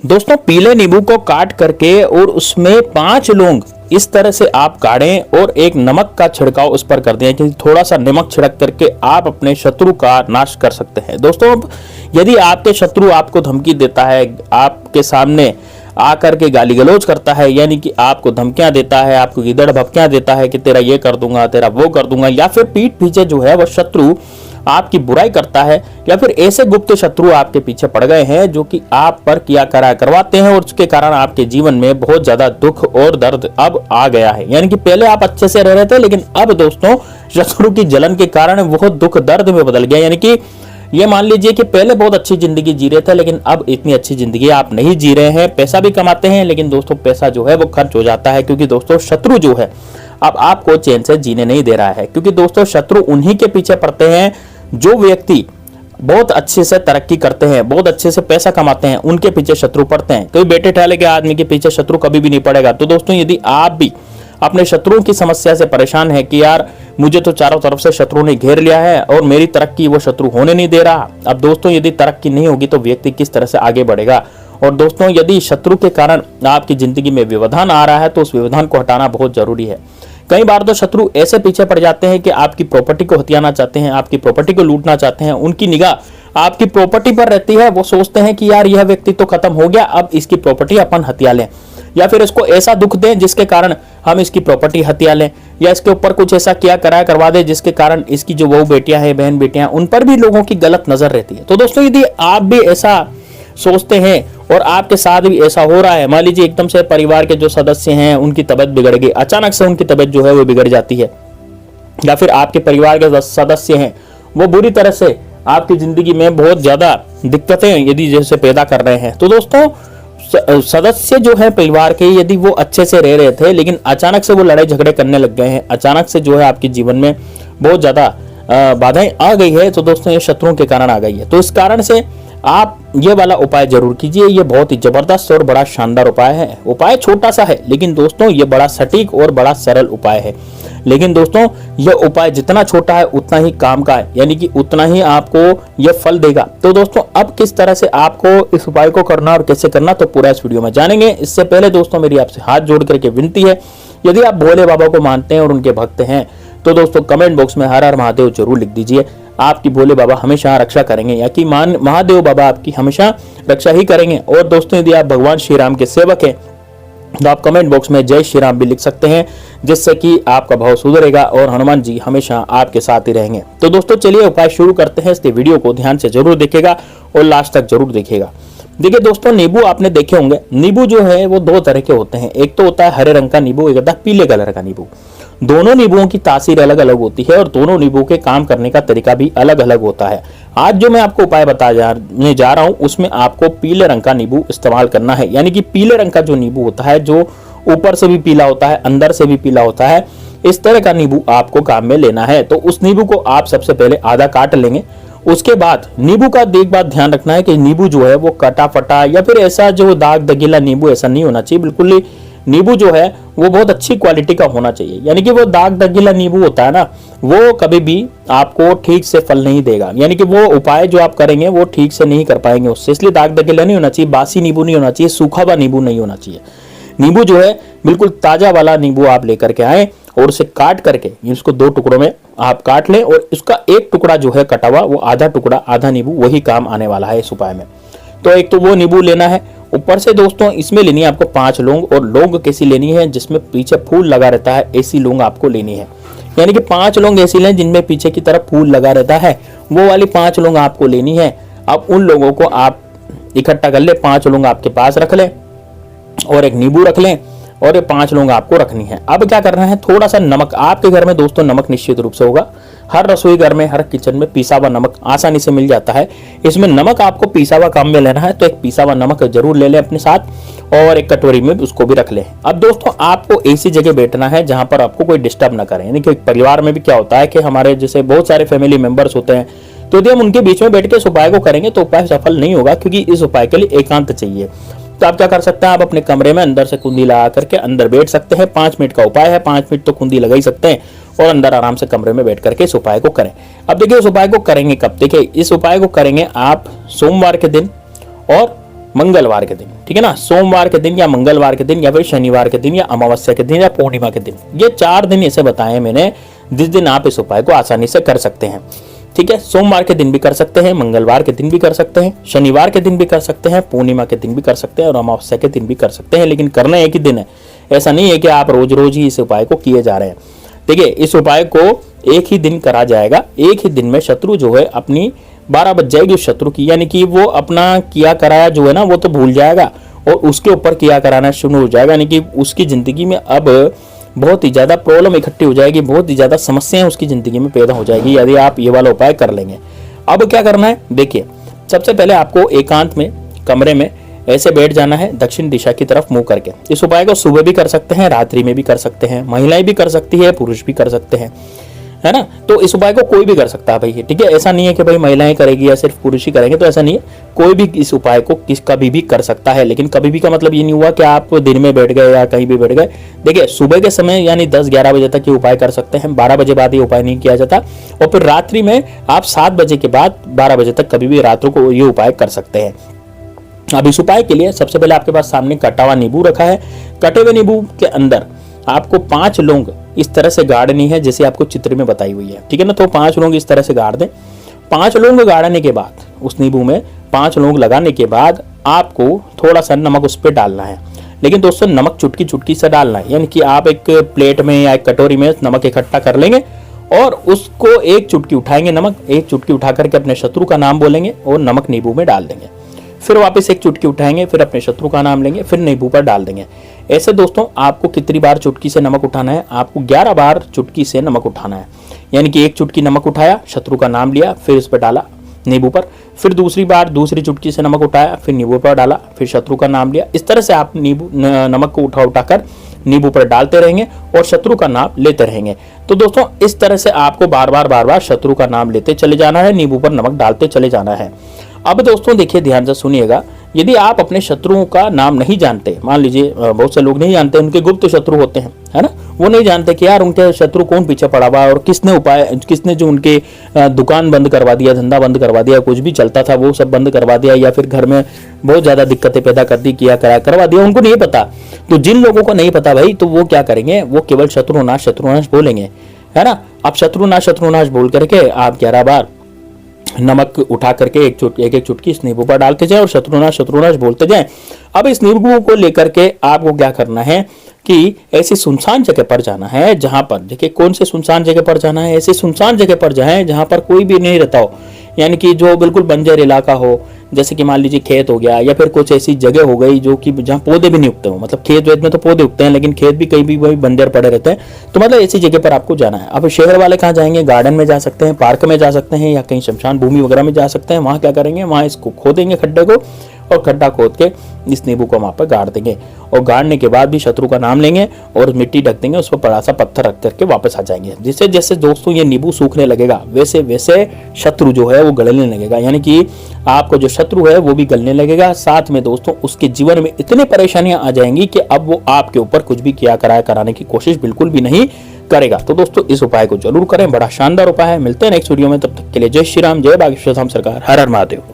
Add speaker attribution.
Speaker 1: दोस्तों पीले नींबू को काट करके और उसमें 5 लौंग इस तरह से आप काटें और एक नमक का छिड़काव उस पर कर दें कि थोड़ा सा नमक छिड़क करके आप अपने शत्रु का नाश कर सकते हैं। दोस्तों यदि आपके शत्रु आपको धमकी देता है, आपके सामने आकर के गाली गलौज करता है, यानी कि आपको धमकियां देता है, आपको गिदड़ भपकियां देता है कि तेरा ये कर दूंगा, तेरा वो कर दूंगा, या फिर पीठ पीछे जो है वो शत्रु आपकी बुराई करता है, या फिर ऐसे गुप्त शत्रु आपके पीछे पड़ गए हैं जो कि आप पर किया करा करवाते हैं और उसके कारण आपके जीवन में बहुत ज्यादा दुख और दर्द अब आ गया है। यानी कि पहले आप अच्छे से रह रहे थे, लेकिन अब दोस्तों शत्रु की जलन के कारण वो दुख दर्द में बदल गया। यानी कि ये मान लीजिए कि पहले बहुत अच्छी जिंदगी जी रहे थे, लेकिन अब इतनी अच्छी जिंदगी आप नहीं जी रहे हैं। पैसा भी कमाते हैं, लेकिन दोस्तों पैसा जो है वो खर्च हो जाता है, क्योंकि दोस्तों शत्रु जो है अब आपको चैन से जीने नहीं दे रहा है। क्योंकि दोस्तों शत्रु उन्हीं के पीछे पड़ते हैं जो व्यक्ति बहुत अच्छे से तरक्की करते हैं, बहुत अच्छे से पैसा कमाते हैं, उनके पीछे शत्रु पड़ते हैं। कोई बेटे ठाले के आदमी के पीछे शत्रु कभी भी नहीं पड़ेगा। तो दोस्तों यदि आप भी अपने शत्रुओं की समस्या से परेशान है कि यार मुझे तो चारों तरफ से शत्रु ने घेर लिया है और मेरी तरक्की वो शत्रु होने नहीं दे रहा, अब दोस्तों यदि तरक्की नहीं होगी तो व्यक्ति किस तरह से आगे बढ़ेगा। और दोस्तों यदि शत्रु के कारण आपकी जिंदगी में व्यवधान आ रहा है तो उस व्यवधान को हटाना बहुत जरूरी है। कई बार तो शत्रु ऐसे पीछे पड़ जाते हैं कि आपकी प्रॉपर्टी को हथियाना चाहते हैं, आपकी प्रॉपर्टी को लूटना चाहते हैं। उनकी निगाह आपकी प्रॉपर्टी पर रहती है, वो सोचते हैं कि यार यह व्यक्ति तो खत्म हो गया, अब इसकी प्रॉपर्टी अपन हथिया लें, या फिर इसको ऐसा दुख दें जिसके कारण हम इसकी प्रॉपर्टी हथिया लें, या इसके ऊपर कुछ ऐसा किया कराया करवा दे जिसके कारण इसकी जो बहू बेटियां हैं, बहन बेटियां, उन पर भी लोगों की गलत नजर रहती है। तो दोस्तों यदि आप भी ऐसा सोचते हैं और आपके साथ भी ऐसा हो रहा है, मान लीजिए एकदम से परिवार के जो सदस्य हैं उनकी तबीयत बिगड़ गई, अचानक से उनकी तबीयत जो है वो बिगड़ जाती है, या फिर आपके परिवार के सदस्य हैं वो बुरी तरह से आपकी जिंदगी में बहुत ज्यादा दिक्कतें यदि जैसे पैदा कर रहे हैं, तो दोस्तों सदस्य जो है परिवार के यदि वो अच्छे से रह रहे थे लेकिन अचानक से वो लड़ाई झगड़े करने लग गए हैं, अचानक से जो है आपके जीवन में बहुत ज्यादा बाधाएं आ गई है, तो दोस्तों ये शत्रुओं के कारण आ गई है। तो इस कारण से आप ये वाला उपाय जरूर कीजिए। ये बहुत ही जबरदस्त और बड़ा शानदार उपाय है। उपाय छोटा सा है लेकिन दोस्तों ये बड़ा सटीक और बड़ा सरल उपाय है। लेकिन दोस्तों यह उपाय जितना छोटा है उतना ही काम का है, यानी कि उतना ही आपको यह फल देगा। तो दोस्तों अब किस तरह से आपको इस उपाय को करना और कैसे करना तो पूरा इस वीडियो में जानेंगे। इससे पहले दोस्तों मेरी आपसे हाथ जोड़ करके विनती है, यदि आप भोले बाबा को मानते हैं और उनके भक्त हैं तो दोस्तों कमेंट बॉक्स में हर हर महादेव जरूर लिख दीजिए। आपकी भोले बाबा हमेशा रक्षा करेंगे, या कि महादेव बाबा आपकी हमेशा रक्षा ही करेंगे। और दोस्तों यदि आप भगवान श्री राम के सेवक हैं तो आप कमेंट बॉक्स में जय श्री राम भी लिख सकते हैं, जिससे कि आपका भाव सुधरेगा और हनुमान जी हमेशा आपके साथ ही रहेंगे। तो दोस्तों चलिए उपाय शुरू करते हैं। इसके वीडियो को ध्यान से जरूर देखिएगा और लास्ट तक जरूर देखिएगा। देखिए दोस्तों नींबू आपने देखे होंगे, नींबू जो है वो 2 तरह के होते हैं। एक तो होता है हरे रंग का नींबू, एक होता है पीले कलर का नींबू। दोनों नींबुओं की तासीर अलग अलग होती है और दोनों नींबू के काम करने का तरीका भी अलग अलग होता है। आज जो मैं आपको उपाय बताने जा रहा हूं उसमें आपको पीले रंग का नींबू इस्तेमाल करना है। यानी कि पीले रंग का जो नींबू होता है, जो ऊपर से भी पीला होता है, अंदर से भी पीला होता है, इस तरह का नींबू आपको काम में लेना है। तो उस नींबू को आप सबसे पहले आधा काट लेंगे। उसके बाद नींबू का एक बात ध्यान रखना है कि नींबू जो है वो कटा फटा या फिर ऐसा जो दाग दगीला नींबू ऐसा नहीं होना चाहिए। बिल्कुल ही नींबू जो है वो बहुत अच्छी क्वालिटी का होना चाहिए। यानी कि वो दाग दगीला नींबू होता है ना, वो कभी भी आपको ठीक से फल नहीं देगा। यानी कि वो उपाय जो आप करेंगे वो ठीक से नहीं कर पाएंगे उससे। इसलिए दाग दगीला नहीं होना चाहिए, बासी नींबू नहीं होना चाहिए, सूखा हुआ नींबू नहीं होना चाहिए। नींबू जो है बिल्कुल ताजा वाला नींबू आप लेकर के आए और उसे काट करके इसको 2 टुकड़ों में आप काट लें, और इसका एक टुकड़ा जो है कटा हुआ वो आधा टुकड़ा आधा नींबू वही काम आने वाला है इस उपाय में। तो एक तो वो नींबू लेना है। ऊपर से दोस्तों इसमें लेनी है आपको 5 लौंग, और लौंग कैसी लेनी है जिसमें पीछे फूल लगा रहता है, ऐसी लौंग आपको लेनी है। यानी कि 5 लौंग ऐसी लें जिनमें पीछे की तरफ फूल लगा रहता है, वो वाली 5 लौंग आपको लेनी है। अब उन लोगों को आप इकट्ठा कर ले, 5 लौंग आपके पास रख लें और एक नींबू रख लें, और ये 5 लौंग आपको रखनी है। अब क्या करना है, थोड़ा सा नमक, आपके घर में दोस्तों नमक निश्चित रूप से होगा, हर रसोई घर में हर किचन में पिसा हुआ नमक आसानी से मिल जाता है। इसमें नमक आपको पिसा हुआ काम में लेना है, तो एक पिसा हुआ नमक जरूर ले लें अपने साथ, और एक कटोरी में उसको भी रख लें। अब दोस्तों आपको ऐसी जगह बैठना है जहां पर आपको कोई डिस्टर्ब ना करे। यानी कि परिवार में भी क्या होता है कि हमारे जैसे बहुत सारे फैमिली मेंबर्स होते हैं, तो यदि हम उनके बीच में बैठ के इस उपाय को करेंगे तो उपाय सफल नहीं होगा, क्योंकि इस उपाय के लिए एकांत चाहिए। तो आप क्या कर सकते हैं, आप अपने कमरे में अंदर से कुंडी लगा करके अंदर बैठ सकते हैं। 5 मिनट का उपाय है, 5 मिनट तो कुंडी लगा ही सकते हैं और अंदर आराम से कमरे में बैठ करके इस उपाय को करें। अब देखिए इस उपाय को करेंगे कब, देखिए इस उपाय को करेंगे आप सोमवार के दिन और मंगलवार के दिन, ठीक है ना, सोमवार के दिन या मंगलवार के दिन या फिर शनिवार के दिन या अमावस्या के दिन या पूर्णिमा के दिन। ये 4 दिन ऐसे बताए मैंने जिस दिन आप इस उपाय को आसानी से कर सकते हैं। ठीक है, सोमवार के दिन भी कर सकते हैं, मंगलवार के दिन भी कर सकते हैं, शनिवार के दिन भी कर सकते हैं, पूर्णिमा के दिन भी कर सकते हैं और अमावस्या के दिन भी कर सकते हैं, लेकिन करना एक ही दिन है। ऐसा नहीं है कि आप रोज रोज ही इस उपाय को किए जा रहे हैं। देखिए, इस उपाय को एक ही दिन करा जाएगा, एक ही दिन में शत्रु जो है अपनी 12 बज जाएगी उस शत्रु की, यानी कि वो अपना किया कराया जो है ना वो तो भूल जाएगा और उसके ऊपर किया कराना शुरू हो जाएगा, यानी कि उसकी जिंदगी में अब बहुत ही ज्यादा प्रॉब्लम इकट्ठी हो जाएगी, बहुत ही ज्यादा समस्याएं उसकी जिंदगी में पैदा हो जाएगी यदि आप ये वाला उपाय कर लेंगे। अब क्या करना है, देखिए, सबसे पहले आपको एकांत में कमरे में ऐसे बैठ जाना है, दक्षिण दिशा की तरफ मुंह करके। इस उपाय को सुबह भी कर सकते हैं, रात्रि में भी कर सकते हैं, महिलाएं भी कर सकती है, पुरुष भी कर सकते हैं, है ना। तो इस उपाय को कोई भी कर सकता है भाई, ठीक है। ऐसा नहीं है कि भाई महिलाएं करेगी या सिर्फ पुरुष ही करेंगे, तो ऐसा नहीं है, कोई भी इस उपाय को कभी भी कर सकता है। लेकिन कभी भी का मतलब ये नहीं हुआ कि आप दिन में बैठ गए या कहीं भी बैठ गए। देखिए, सुबह के समय यानी 10-11 बजे तक ये उपाय कर सकते हैं, 12 बजे बाद ये उपाय नहीं किया जाता। और फिर रात्रि में आप 7 बजे के बाद 12 बजे तक कभी भी रात्रों को ये उपाय कर सकते हैं। अब इस उपाय के लिए सबसे पहले आपके पास सामने कटा हुआ नींबू रखा है। कटे हुए नींबू के अंदर आपको 5 लौंग इस तरह से गाड़नी है जैसे आपको चित्र में बताई हुई है, ठीक है ना। तो 5 लौंग इस तरह से गाड़ दें। 5 लौंग गाड़ने के बाद उस नींबू में 5 लौंग लगाने के बाद आपको थोड़ा सा नमक उस पर डालना है। लेकिन दोस्तों, नमक चुटकी चुटकी से डालना है, यानी कि आप एक प्लेट में या एक कटोरी में नमक इकट्ठा कर लेंगे और उसको एक चुटकी उठाएंगे, नमक एक चुटकी उठा करके अपने शत्रु का नाम बोलेंगे और नमक नींबू में डाल देंगे। फिर वापस एक चुटकी उठाएंगे, फिर अपने शत्रु का नाम लेंगे, फिर नींबू पर डाल देंगे। ऐसे दोस्तों, आपको कितनी बार चुटकी से नमक उठाना है, आपको 11 बार चुटकी से नमक उठाना है। यानी कि एक चुटकी नमक उठाया, शत्रु का नाम लिया, फिर इस पर डाला नींबू पर, फिर दूसरी बार दूसरी चुटकी से नमक उठाया, फिर नींबू पर डाला, फिर शत्रु का नाम लिया। इस तरह से आप नमक को उठा उठाकर नींबू पर डालते रहेंगे और शत्रु का नाम लेते रहेंगे। तो दोस्तों, इस तरह से आपको बार बार शत्रु का नाम लेते चले जाना है, नींबू पर नमक डालते चले जाना है। अब दोस्तों देखिए, ध्यान से सुनिएगा, यदि आप अपने शत्रुओं का नाम नहीं जानते, मान लीजिए बहुत से लोग नहीं जानते, उनके गुप्त शत्रु होते हैं, है ना, वो नहीं जानते कि यार उनके शत्रु कौन पीछे पड़ा हुआ और किसने जो उनके दुकान बंद करवा दिया, धंधा बंद करवा दिया, कुछ भी चलता था वो सब बंद करवा दिया, या फिर घर में बहुत ज्यादा दिक्कतें पैदा कर दी, करवा दिया, उनको नहीं पता। तो जिन लोगों को नहीं पता भाई, तो वो क्या करेंगे, वो केवल शत्रुनाश बोलेंगे, है ना। अब शत्रुनाश बोल करके आप 11 बार नमक उठा करके एक चुटकी इस नींबू पर डालते जाए और शत्रुनाश बोलते जाएं। अब इस नींबू को लेकर के आपको क्या करना है कि ऐसी सुनसान जगह पर जाना है जहां पर, देखिए कौन से सुनसान जगह पर जाना है, ऐसी सुनसान जगह पर जाएं जहां पर कोई भी नहीं रहता हो, यानी कि जो बिल्कुल बंजर इलाका हो, जैसे कि मान लीजिए खेत हो गया या फिर कुछ ऐसी जगह हो गई जो कि जहाँ पौधे भी नहीं उगते हो। मतलब खेत वेत में तो पौधे उगते हैं, लेकिन खेत भी कहीं भी वही बंजर पड़े रहते हैं। तो मतलब ऐसी जगह पर आपको जाना है। अब शहर वाले कहाँ जाएंगे, गार्डन में जा सकते हैं, पार्क में जा सकते हैं या कहीं शमशान भूमि वगैरह में जा सकते हैं। वहाँ क्या करेंगे, वहाँ इसको खोदेंगे खड्डे को और खड्डा खोद के इस नींबू को वहां पर गाड़ देंगे और गाड़ने के बाद भी शत्रु का नाम लेंगे और मिट्टी ढक देंगे, उस पर बड़ा सा पत्थर रख करके वापस आ जाएंगे। जैसे जैसे दोस्तों ये नींबू सूखने लगेगा वैसे वैसे शत्रु जो है वो गलने लगेगा, यानी कि आपको जो शत्रु है वो भी गलने लगेगा। साथ में दोस्तों उसके जीवन में इतनी परेशानियां आ जाएंगी कि अब वो आपके ऊपर कुछ भी किया कराने की कोशिश बिल्कुल भी नहीं करेगा। तो दोस्तों इस उपाय को जरूर करें, बड़ा शानदार उपाय है। मिलते हैं नेक्स्ट वीडियो में, तब तक के लिए जय श्री राम, जय बागेश्वर धाम सरकार, हर हर महादेव।